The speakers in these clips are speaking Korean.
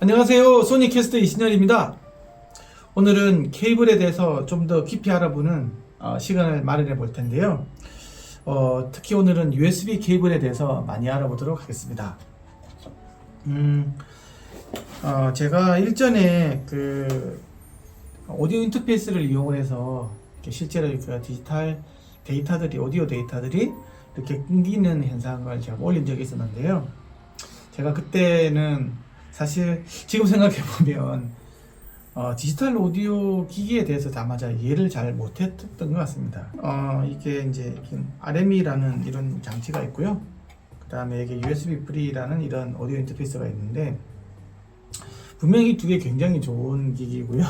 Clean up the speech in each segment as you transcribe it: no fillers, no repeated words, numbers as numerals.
안녕하세요. 소니캐스트 이신열입니다. 오늘은 케이블에 대해서 좀 더 깊이 알아보는 시간을 마련해 볼 텐데요. 특히 오늘은 USB 케이블에 대해서 많이 알아보도록 하겠습니다. 제가 일전에 그 오디오 인터페이스를 이용을 해서 실제로 그 디지털 데이터들이, 오디오 데이터들이 이렇게 끊기는 현상을 제가 올린 적이 있었는데요. 제가 그때는 사실 지금 생각해보면 디지털 오디오 기기에 대해서 아마 이해를 잘 못했던 것 같습니다. 이게 이제 RM이라는 이런 장치가 있고요. 그 다음에 이게 USB 프리라는 이런 오디오 인터페이스가 있는데, 분명히 두 개 굉장히 좋은 기기고요.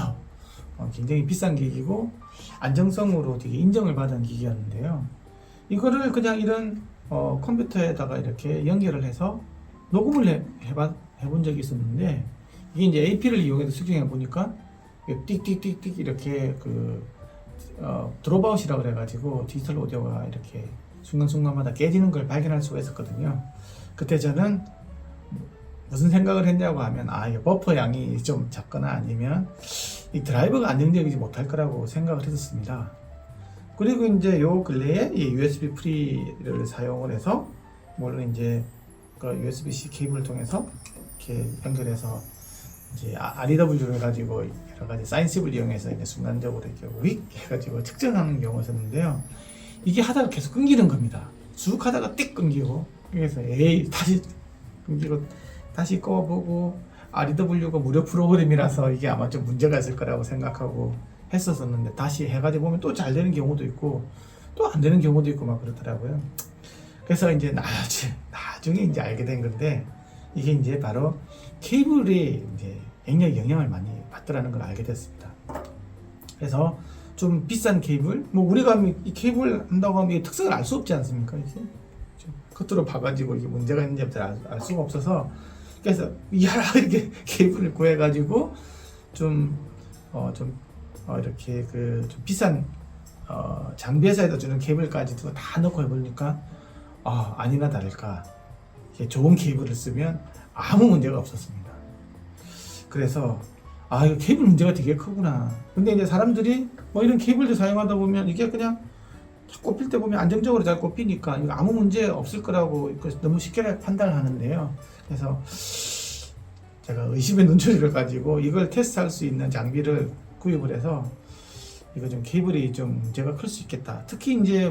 굉장히 비싼 기기고 안정성으로 되게 인정을 받은 기기였는데요. 이거를 그냥 이런 컴퓨터에다가 이렇게 연결을 해서 녹음을 해본 적이 있었는데, 이게 이제 AP를 이용해서 측정해 보니까 띡띡띡띡 이렇게 드롭아웃이라고 그래가지고 디지털 오디오가 이렇게 순간순간마다 깨지는 걸 발견할 수가 있었거든요. 그때 저는 무슨 생각을 했냐고 하면, 이게 버퍼 양이 좀 작거나 아니면 이 드라이버가 안정적이지 못할 거라고 생각을 했었습니다. 그리고 이제 요 근래에 이 USB 프리를 사용을 해서, 물론 이제 그 USB-C 케이블을 통해서 이렇게 연결해서 이제 REW를 가지고 여러 가지 사인칩을 이용해서 이제 순간적으로 이렇게 윅 해가지고 측정하는 경우가 있었는데요. 이게 하다가 계속 끊기는 겁니다. 쭉 하다가 띡 끊기고, 그래서 다시 끊기고 다시 꺼보고, REW가 무료 프로그램이라서 이게 아마 좀 문제가 있을 거라고 생각하고 했었었는데, 다시 해가지고 보면 또 잘 되는 경우도 있고 또 안 되는 경우도 있고 막 그렇더라고요. 그래서 이제 나중에 이제 알게 된 건데, 이게 이제 바로 케이블이 이제 굉장히 영향을 많이 받더라는 걸 알게 됐습니다. 그래서 좀 비싼 케이블, 우리가 이 케이블 한다고 하면 이 특성을 알 수 없지 않습니까? 이제 겉으로 봐가지고 이게 문제가 있는지 알 수가 없어서, 그래서 이렇게 케이블을 구해가지고 이렇게 좀 비싼 장비회사에다 주는 케이블까지도 다 넣고 해보니까 아니나 다를까 좋은 케이블을 쓰면 아무 문제가 없었습니다. 그래서 이거 케이블 문제가 되게 크구나. 근데 이제 사람들이 이런 케이블도 사용하다 보면 이게 그냥 꼽힐 때 보면 안정적으로 잘 꼽히니까 이거 아무 문제 없을 거라고 너무 쉽게 판단을 하는데요. 그래서 제가 의심의 눈초리를 가지고 이걸 테스트할 수 있는 장비를 구입을 해서, 이거 좀 케이블이 좀 문제가 클 수 있겠다. 특히 이제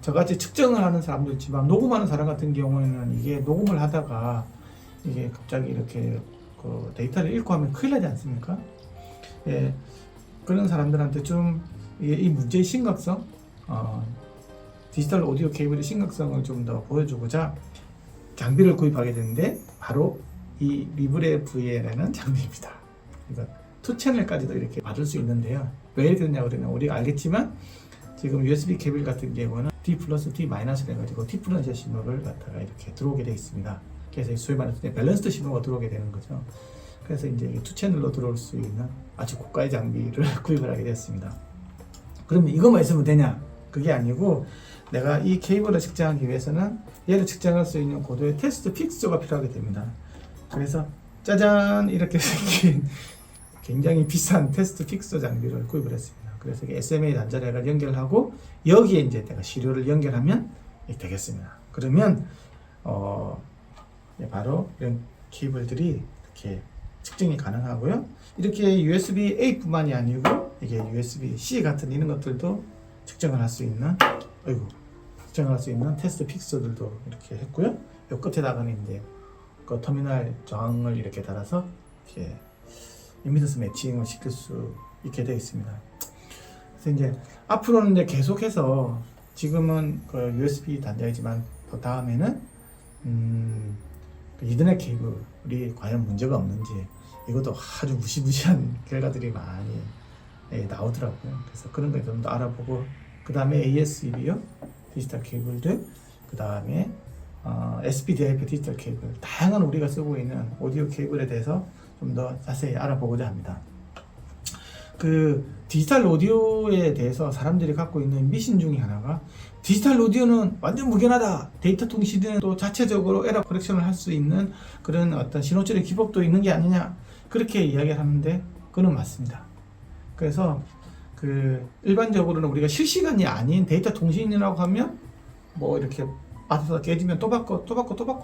저같이 측정을 하는 사람도 있지만, 녹음하는 사람 같은 경우에는 이게 녹음을 하다가 이게 갑자기 이렇게 데이터를 잃고 하면 큰일 나지 않습니까? 예, 그런 사람들한테 좀 이 문제의 심각성, 디지털 오디오 케이블의 심각성을 좀 더 보여주고자 장비를 구입하게 됐는데, 바로 이 리브레 VL이라는 장비입니다. 이거 2채널까지도 이렇게 받을 수 있는데요. 왜 이렇게 됐냐고 그러면 우리가 알겠지만, 지금 USB 케이블 같은 경우는 D 플러스 D 마이너스를 해가지고 T 플러스 신호를 갖다가 이렇게 들어오게 되어 있습니다. 그래서 소위 말해서 밸런스드 신호가 들어오게 되는 거죠. 그래서 이제 2채널로 들어올 수 있는 아주 고가의 장비를 구입을 하게 되었습니다. 그러면 이것만 있으면 되냐? 그게 아니고, 내가 이 케이블을 측정하기 위해서는 얘를 측정할 수 있는 고도의 테스트 픽서가 필요하게 됩니다. 그래서 짜잔, 이렇게 생긴 굉장히 비싼 테스트 픽서 장비를 구입을 했습니다. 그래서 SMA 단자를 연결을 하고, 여기에 이제 내가 시료를 연결하면 되겠습니다. 그러면 바로 이런 케이블들이 이렇게 측정이 가능하고요. 이렇게 USB-A 뿐만이 아니고 이게 USB-C 같은 이런 것들도 측정을 할 수 있는 테스트 픽서들도 이렇게 했고요. 이 끝에다가는 이제 그 터미널 저항을 이렇게 달아서 이렇게 임피던스 매칭을 시킬 수 있게 되어 있습니다. 그래서 이제 앞으로는 이제 계속해서, 지금은 그 USB 단자이지만 그 다음에는 이더넷 케이블이 과연 문제가 없는지, 이것도 아주 무시무시한 결과들이 많이 나오더라고요. 그래서 그런 거 좀 더 알아보고, 그 다음에 ASB요 디지털 케이블들, 그 다음에 SPDIF 디지털 케이블, 다양한 우리가 쓰고 있는 오디오 케이블에 대해서 좀 더 자세히 알아보고자 합니다. 그 디지털 오디오에 대해서 사람들이 갖고 있는 미신 중에 하나가 디지털 오디오는 완전 무견하다. 데이터 통신은 또 자체적으로 에러 커렉션을 할 수 있는 그런 어떤 신호 처리 기법도 있는 게 아니냐. 그렇게 이야기를 하는데 그건 맞습니다. 그래서 그 일반적으로는 우리가 실시간이 아닌 데이터 통신이라고 하면 뭐 이렇게 빠져서 깨지면 또 바꿔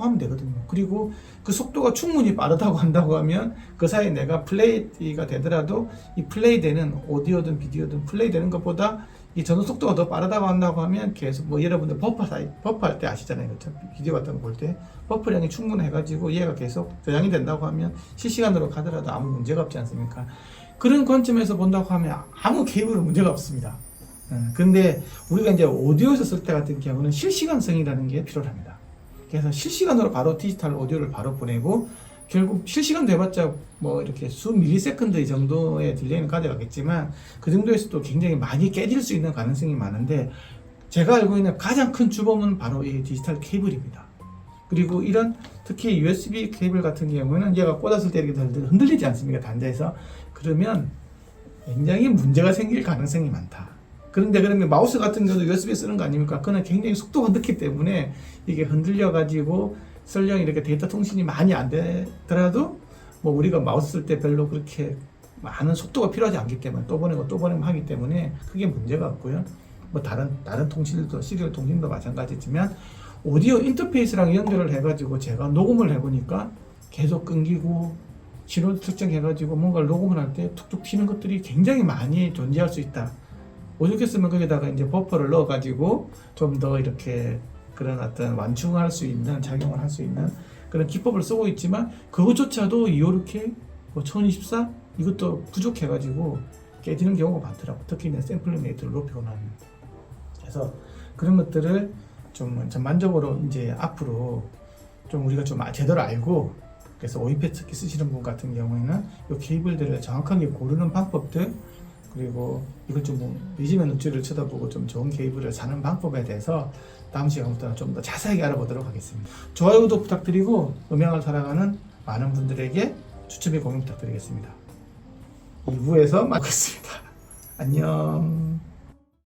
하면 되거든요. 그리고 그 속도가 충분히 빠르다고 한다고 하면 그 사이에 내가 플레이가 되더라도 이 플레이 되는 오디오든 비디오든 플레이 되는 것보다 이 전송 속도가 더 빠르다고 한다고 하면 계속 뭐 여러분들 버퍼할 때 아시잖아요. 그렇죠? 비디오 같은 거 볼 때 버퍼량이 충분해가지고 얘가 계속 저장이 된다고 하면 실시간으로 가더라도 아무 문제가 없지 않습니까? 그런 관점에서 본다고 하면 아무 케이블은 문제가 없습니다. 근데 우리가 이제 오디오에서 쓸 때 같은 경우는 실시간성이라는 게 필요합니다. 그래서 실시간으로 바로 디지털 오디오를 바로 보내고 결국 실시간 돼봤자 뭐 이렇게 수 밀리세컨드 이 정도의 딜레이는 가져가겠지만 그 정도에서도 굉장히 많이 깨질 수 있는 가능성이 많은데 제가 알고 있는 가장 큰 주범은 바로 이 디지털 케이블입니다. 그리고 이런 특히 USB 케이블 같은 경우는 얘가 꽂았을 때 이렇게 흔들리지 않습니까? 단자에서. 그러면 굉장히 문제가 생길 가능성이 많다. 그런데 그러면 마우스 같은 경우도 USB 쓰는 거 아닙니까? 그는 굉장히 속도가 늦기 때문에 이게 흔들려 가지고 설령 이렇게 데이터 통신이 많이 안 되더라도 뭐 우리가 마우스 쓸 때 별로 그렇게 많은 속도가 필요하지 않기 때문에 또 보내고 하기 때문에 크게 문제가 없고요. 뭐 다른 통신도 시리얼 통신도 마찬가지지만 오디오 인터페이스랑 연결을 해가지고 제가 녹음을 해보니까 계속 끊기고 신호 측정해가지고 뭔가 녹음을 할 때 툭툭 튀는 것들이 굉장히 많이 존재할 수 있다. 오죽했으면 거기다가 이제 버퍼를 넣어가지고 좀 더 이렇게 그런 어떤 완충할 수 있는 작용을 할 수 있는 그런 기법을 쓰고 있지만 그것조차도 이렇게 뭐 1024 이것도 부족해가지고 깨지는 경우가 많더라고. 특히 이제 샘플링 레이트를 높이고 나면. 그래서 그런 것들을 좀 전반적으로 이제 앞으로 좀 우리가 좀 제대로 알고 그래서 오이패 특히 쓰시는 분 같은 경우에는 이 케이블들을 정확하게 고르는 방법들 그리고 이걸 좀 리즘의 눈치를 쳐다보고 좀 좋은 케이블을 사는 방법에 대해서 다음 시간부터 좀 더 자세하게 알아보도록 하겠습니다. 좋아요, 구독 부탁드리고 음향을 사랑하는 많은 분들에게 추첨 및 공유 부탁드리겠습니다. 2부에서 마치겠습니다. 안녕.